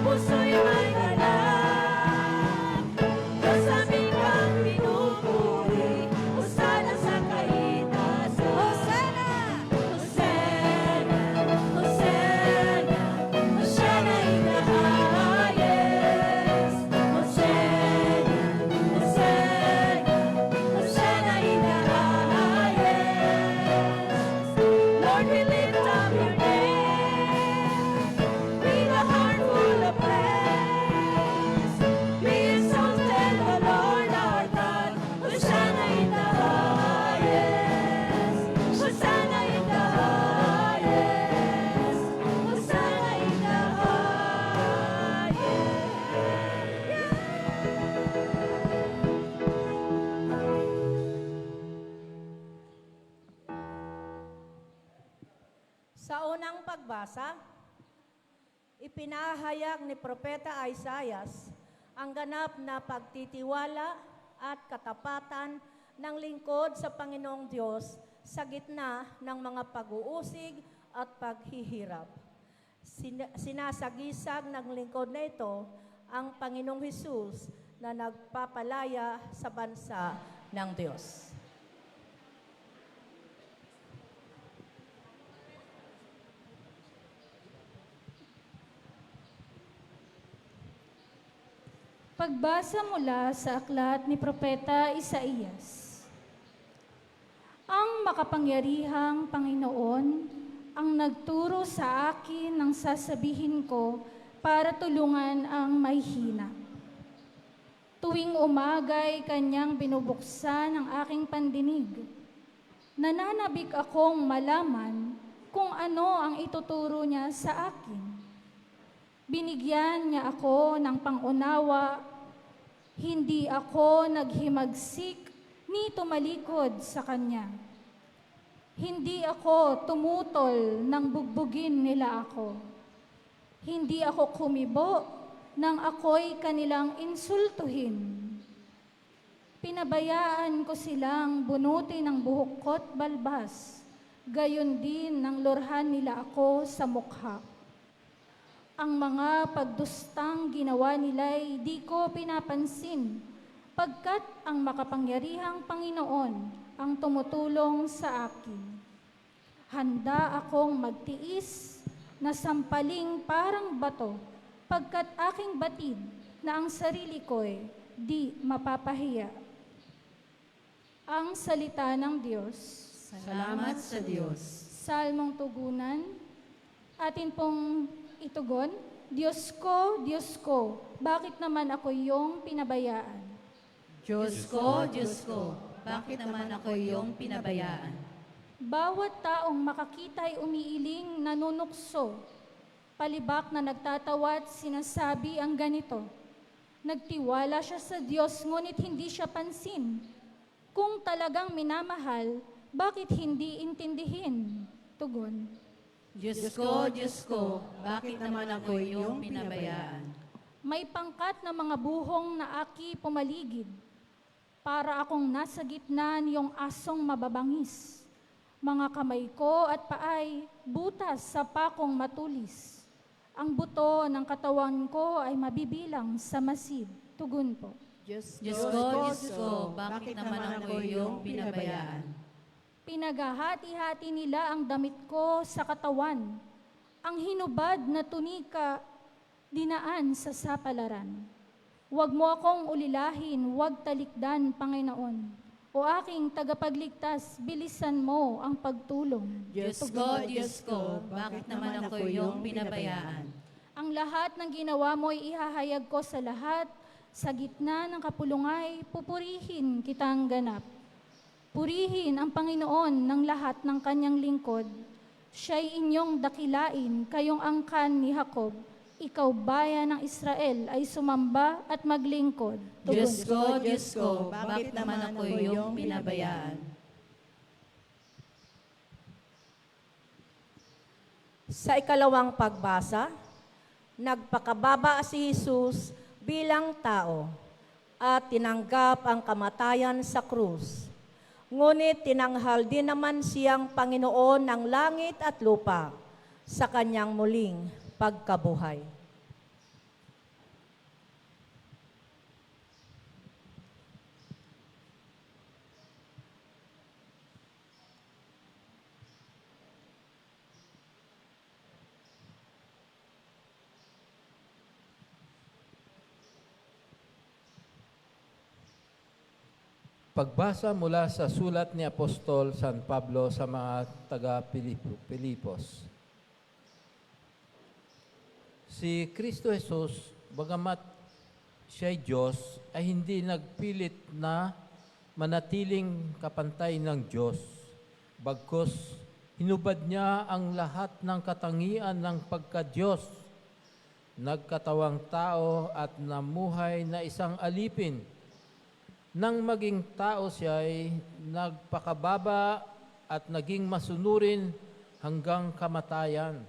puso'y may galak. Diyos aming kang pinupuri, hosana sa kaitaasan. Hosana! Hosana! Hosana! Hosana in the highest. Hosana! Hosana! Hosana in the highest. Lord, we lift up your name with a heart full of praise. Be exalted, O Lord our God. Hosanna in the highest. Hosanna in the highest. Hosanna in the Sa unang pagbasa, ipinahayag ni Propeta Isaias ang ganap na pagtitiwala at katapatan ng lingkod sa Panginoong Diyos sa gitna ng mga pag-uusig at paghihirap. Sinasagisag ng lingkod na ito ang Panginoong Hesus na nagpapalaya sa bansa ng Diyos. Pagbasa mula sa aklat ni Propeta Isaias. Ang makapangyarihang Panginoon ang nagturo sa akin ng sasabihin ko para tulungan ang mahihina. Tuwing umaga'y kanyang binubuksan ang aking pandinig. Nananabik akong malaman kung ano ang ituturo niya sa akin. Binigyan niya ako ng pangunawa, hindi ako naghimagsik ni tumalikod sa Kanya. Hindi ako tumutol nang bugbugin nila ako. Hindi ako kumibo nang ako'y kanilang insultuhin. Pinabayaan ko silang bunutin ng buhok ko't balbas, gayon din nang lorhan nila ako sa mukha. Ang mga pagdustang ginawa nila'y di ko pinapansin, pagkat ang makapangyarihang Panginoon ang tumutulong sa akin. Handa akong magtiis na sampaling parang bato, pagkat aking batid na ang sarili ko'y di mapapahiya. Ang salita ng Diyos. Salamat sa Diyos. Salmong tugunan, atin pong itugon, Diyos ko, bakit naman ako iyong pinabayaan? Diyos ko, bakit naman ako iyong pinabayaan? Bawat taong makakita'y umiiling nanunukso, palibak na nagtatawat sinasabi ang ganito, nagtiwala siya sa Diyos ngunit hindi siya pansin. Kung talagang minamahal, bakit hindi intindihin? Tugon. Diyos ko, bakit naman ako iyong pinabayaan? May pangkat na mga buhong na aki pumaligid, para akong nasa gitna niyong asong mababangis. Mga kamay ko at paay butas sa pakong matulis. Ang buto ng katawan ko ay mabibilang sa masid. Tugon po. Diyos ko, bakit naman ako iyong pinabayaan? Pinaghahati-hati nila ang damit ko sa katawan. Ang hinubad na tunika, dinaan sa sapalaran. Huwag mo akong ulilahin, huwag talikdan, Panginoon. O aking tagapagligtas, bilisan mo ang pagtulong. Diyos ko, bakit naman ako iyong pinabayaan? Ang lahat ng ginawa mo'y ihahayag ko sa lahat, sa gitna ng kapulungay, pupurihin kitang ganap. Purihin ang Panginoon ng lahat ng kanyang lingkod. Siya'y inyong dakilain, kayong angkan ni Jacob. Ikaw, bayan ng Israel, ay sumamba at maglingkod. Diyos ko, bakit naman ako iyong pinabayaan? Sa ikalawang pagbasa, nagpakababa si Jesus bilang tao at tinanggap ang kamatayan sa krus. Ngunit tinanghal din naman siyang Panginoon ng langit at lupa sa kanyang muling pagkabuhay. Pagbasa mula sa sulat ni Apostol San Pablo sa mga taga-Pilipos. Si Kristo Jesus, bagamat siya'y Diyos, ay hindi nagpilit na manatiling kapantay ng Diyos. Bagkus, hinubad niya ang lahat ng katangian ng pagka-Diyos. Nagkatawang tao at namuhay na isang alipin. Nang maging tao siya ay nagpakababa at naging masunurin hanggang kamatayan.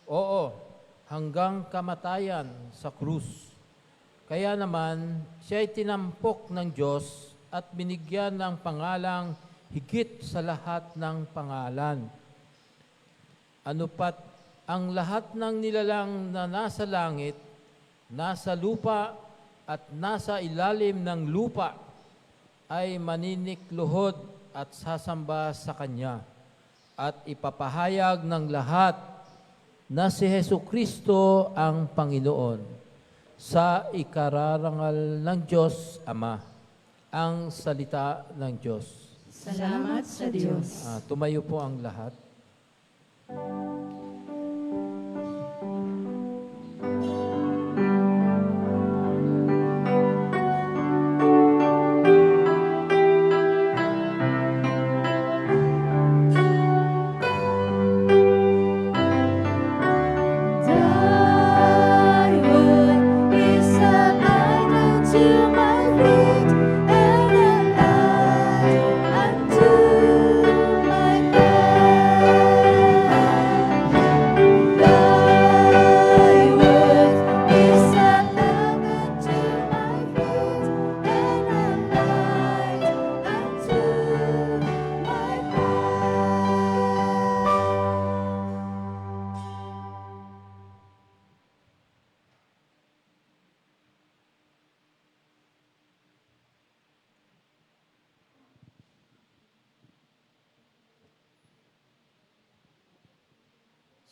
Oo, hanggang kamatayan sa krus. Kaya naman, siya ay tinampok ng Diyos at binigyan ng pangalang higit sa lahat ng pangalan. Ano pat ang lahat ng nilalang na nasa langit, nasa lupa, at nasa ilalim ng lupa ay maninikluhod at sasamba sa Kanya at ipapahayag ng lahat na si Hesukristo ang Panginoon sa ikararangal ng Diyos Ama, ang salita ng Diyos. Salamat sa Diyos. Tumayo po ang lahat. Thy word is a light unto my feet and a light unto my path. Thy word is a lamp unto my feet and a light unto my path.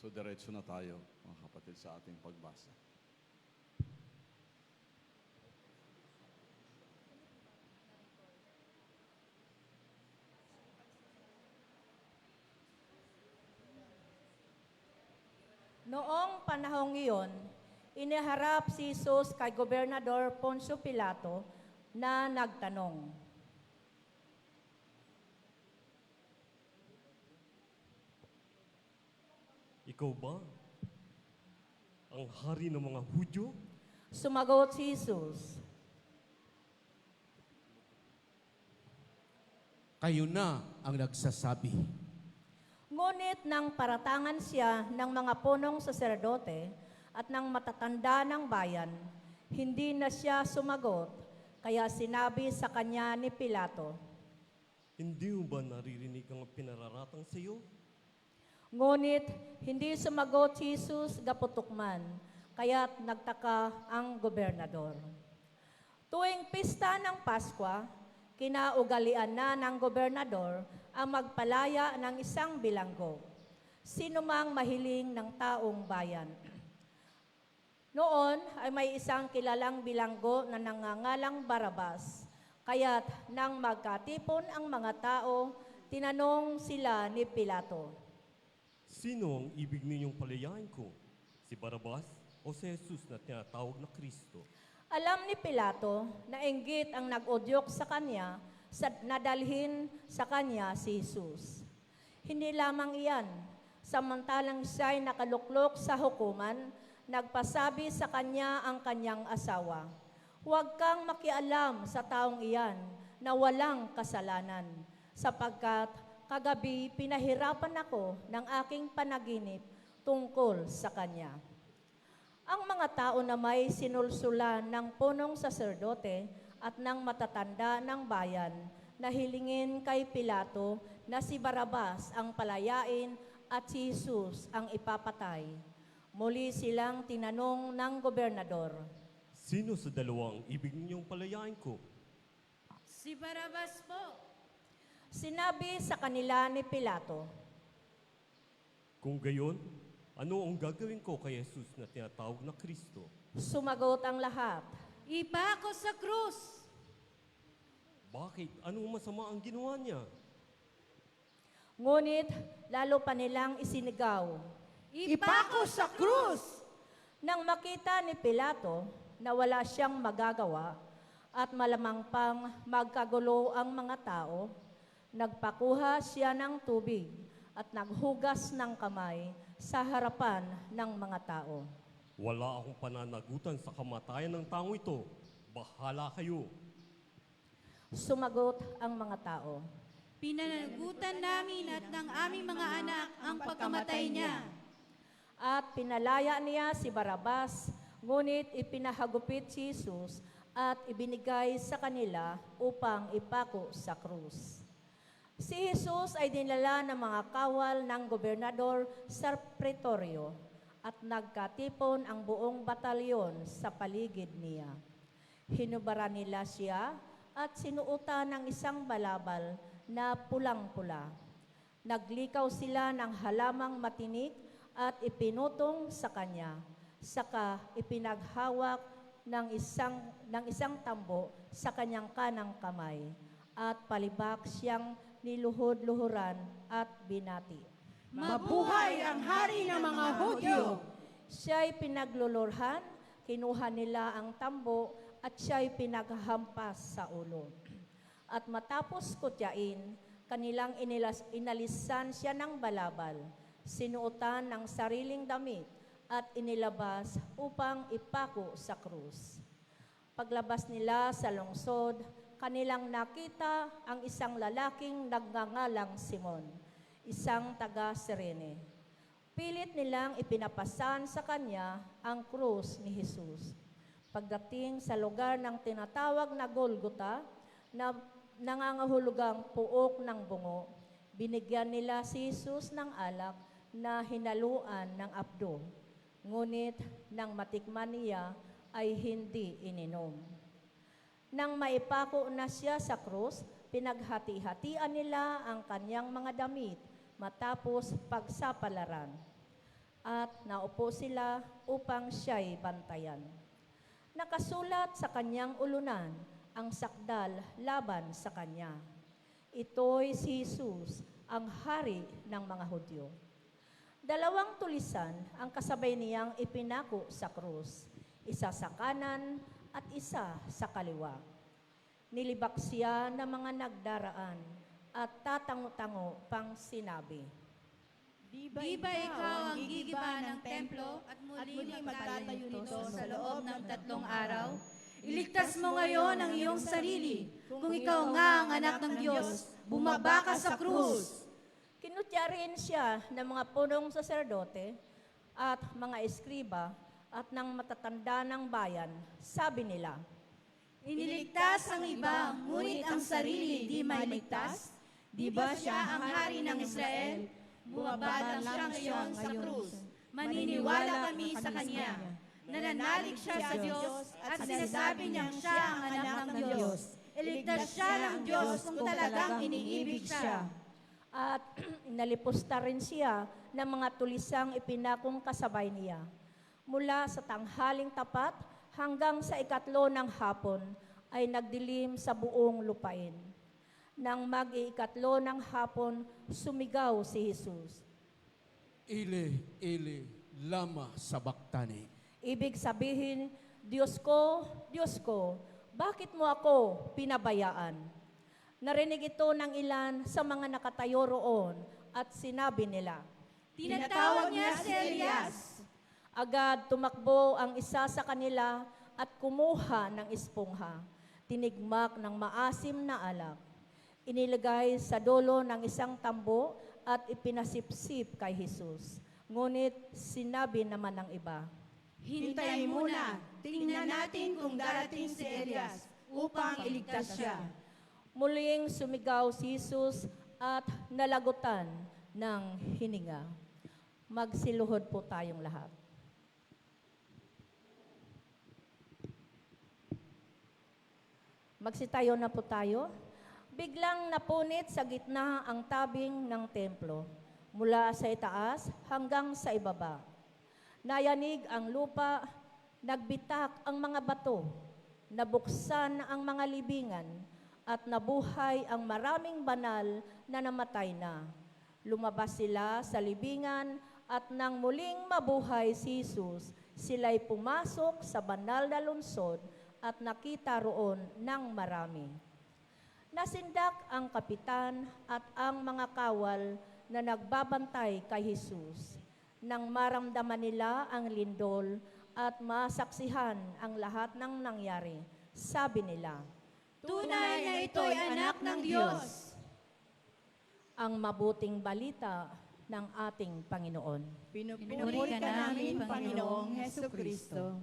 So diretso na tayo, mga kapatid, sa ating pagbasa. Noong panahong iyon, iniharap si Jesus kay Gobernador Poncio Pilato na nagtanong, Ikaw ba ang hari ng mga Hudyo? Sumagot si Jesus, Kayo na ang nagsasabi. ngunit nang paratangan siya ng mga punong saserdote at ng matatanda ng bayan, hindi na siya sumagot, kaya sinabi sa kanya ni Pilato, Hindi mo ba naririnig ang pinararatang sa iyo? ngunit hindi sumagot si Jesus gaputukman, kaya't nagtaka ang gobernador. Tuwing pista ng Paskwa, kinaugalian na ng gobernador ang magpalaya ng isang bilanggo, sino mang mahiling ng taong bayan. Noon ay may isang kilalang bilanggo na nangangalang Barabas, kaya't nang magkatipon ang mga tao, tinanong sila ni Pilato, Sino ang ibig ninyong palayain ko? Si Barabas o si Jesus na tinatawag na Kristo? Alam ni Pilato na inggit ang nag-udyok sa kanya sa nadalhin sa kanya si Jesus. Hindi lamang iyan, samantalang siya'y nakaluklok sa hukuman, nagpasabi sa kanya ang kanyang asawa, Huwag kang makialam sa taong iyan na walang kasalanan, sapagkat kagabi pinahirapan ako ng aking panaginip tungkol sa kanya. Ang mga tao na may sinulsulan ng punong saserdote at ng matatanda ng bayan na hilingin kay Pilato na si Barabas ang palayain at si Jesus ang ipapatay. Muli silang tinanong ng gobernador, Sino sa dalawang ibig ninyong palayain ko? Si Barabas po. Sinabi sa kanila ni Pilato, Kung gayon, ano ang gagawin ko kay Jesus na tinatawag na Kristo? sumagot ang lahat. Ipako sa krus. Bakit? Anong masama ang ginawa niya? Ngunit lalo pa nilang isinigaw. Ipako sa krus! Nang makita ni Pilato na wala siyang magagawa at malamang pang magkagulo ang mga tao, nagpakuha siya ng tubig at naghugas ng kamay sa harapan ng mga tao. Wala akong pananagutan sa kamatayan ng taong ito. Bahala kayo. Sumagot ang mga tao. Pinanagutan namin at ng aming mga anak ang pagkamatay niya. At pinalaya niya si Barabas, ngunit ipinahagupit si Jesus at ibinigay sa kanila upang ipako sa krus. Si Jesus ay dinala ng mga kawal ng gobernador sa pretorio at nagkatipon ang buong batalyon sa paligid niya. Hinubaran nila siya at sinuutan ng isang balabal na pulang-pula. Naglikaw sila ng halamang matinik at ipinutong sa kanya. Saka ipinaghawak ng isang tambo sa kanyang kanang kamay at palibak siyang niluhod-luhuran at binati. Mabuhay ang hari ng mga Hudyo! Siya'y pinaglulurhan, kinuha nila ang tambo at siya'y pinaghampas sa ulo. At matapos kutyain, kanilang inalisan siya ng balabal, sinuotan ng sariling damit at inilabas upang ipako sa krus. Paglabas nila sa lungsod, kanilang nakita ang isang lalaking nagngangalang Simon, isang taga-Sirene. Pilit nilang ipinapasan sa kanya ang krus ni Jesus. Pagdating sa lugar ng tinatawag na Golgota, na nangangahulugang puok ng bungo, binigyan nila si Jesus ng alak na hinaluan ng apdo. Ngunit nang matikman niya ay hindi ininom. Nang maipako na siya sa krus, pinaghati-hatian nila ang kanyang mga damit matapos pagsapalaran. At naupo sila upang siya'y bantayan. Nakasulat sa kanyang ulunan ang sakdal laban sa kanya. Ito'y si Jesus, ang hari ng mga Hudyo. 2 tulisan ang kasabay niyang ipinako sa krus, isa sa kanan at isa sa kaliwa. Nilibak siya ng mga nagdaraan at tatango-tango pang sinabi, Di ba ikaw ang gigiba ng templo at muli magtatayo nito sa loob ng 3 araw? Iligtas mo ngayon ang iyong sarili. Kung ikaw nga ang anak ng Diyos, bumaba ka sa krus. Kinutya rin siya ng mga punong saserdote at mga eskriba at ng matatanda ng bayan. Sabi nila, Iniligtas ang iba, ngunit ang sarili di mailigtas? Di ba siya ang hari ng Israel? Bumaba lang siya ngayon sa krus. Maniniwala kami sa kanya. Nananalig siya sa Diyos at sinasabi niyang siya ang anak ng Diyos. Iligtas siya ng Diyos kung talagang iniibig siya. at inalipusta rin siya ng mga tulisang ipinakong kasabay niya. Mula sa tanghaling tapat hanggang sa 3 ng hapon ay nagdilim sa buong lupain. Nang mag-3 ng hapon, sumigaw si Jesus. Ile, Ile, lama sabachthani. Ibig sabihin, Diyos ko, bakit mo ako pinabayaan? Narinig ito ng ilan sa mga nakatayo roon at sinabi nila, Tinatawag niya si Elias. agad tumakbo ang isa sa kanila at kumuha ng espongha, tinigmak ng maasim na alak. Inilagay sa dulo ng isang tambo at ipinasipsip kay Jesus. Ngunit sinabi naman ng iba, Hintayin muna, tingnan natin kung darating si Elias upang iligtas siya. muling sumigaw si Jesus at nalagutan ng hininga. Magsiluhod po tayong lahat. Magsitayo na po tayo. Biglang napunit sa gitna ang tabing ng templo, mula sa itaas hanggang sa ibaba. Nayanig ang lupa, nagbitak ang mga bato, nabuksan ang mga libingan, at nabuhay ang maraming banal na namatay na. Lumabas sila sa libingan at nang muling mabuhay si Jesus, sila'y pumasok sa banal na lungsod at nakita roon ng marami. Nasindak ang kapitan at ang mga kawal na nagbabantay kay Jesus. Nang maramdaman nila ang lindol at masaksihan ang lahat ng nangyari, sabi nila, Tunay na ito'y anak ng Diyos. ang mabuting balita ng ating Panginoon. Pinupuri ka namin, Panginoong Hesukristo.